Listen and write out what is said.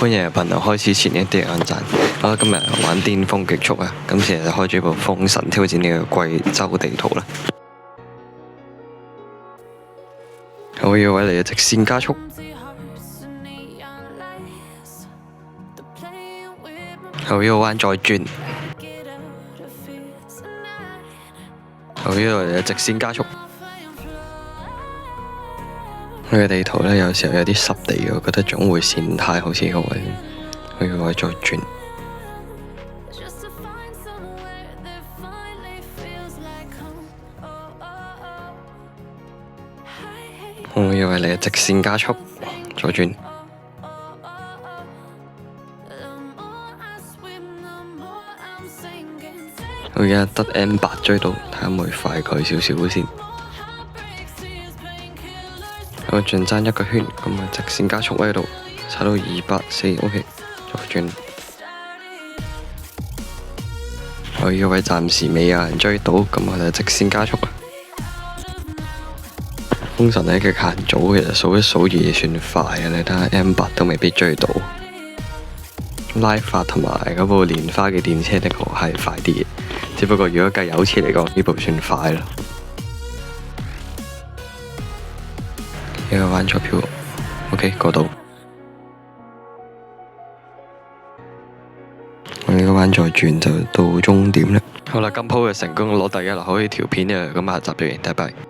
歡迎入頻道開始前一啲按讚。好啦，今日玩巔峰極速啊！今次就開咗部封神挑戰呢個貴州地圖啦。好，呢個位嚟嘅直線加速。好，呢個彎再轉。好，呢度嚟嘅直線加速。佢嘅地圖呢，有時候有啲濕地嘅，我覺得總會跣軚，好似呢個位。佢個位再轉。好，呢個位嚟嘅直線加速，再轉。我而家得 M8 追到，睇下可唔可以快佢少少先。我轉爭一個圈，咁啊直線加速喺度，踩到240 ，OK， 再轉。我呢個位暫時未有人追到，咁我就直線加速啦。封神呢嘅限組其實數一數二算快嘅，你睇下 M8 都未必追到。拉法同埋嗰部蓮花嘅電車的確係快啲嘅，只不過如果計油錢嚟講，呢部算快啦。呢個彎錯票 ，OK 過到。我呢個彎再轉就到終點啦。好啦，今鋪就成功攞第一啦，可以條片啊，咁下集再見，拜拜。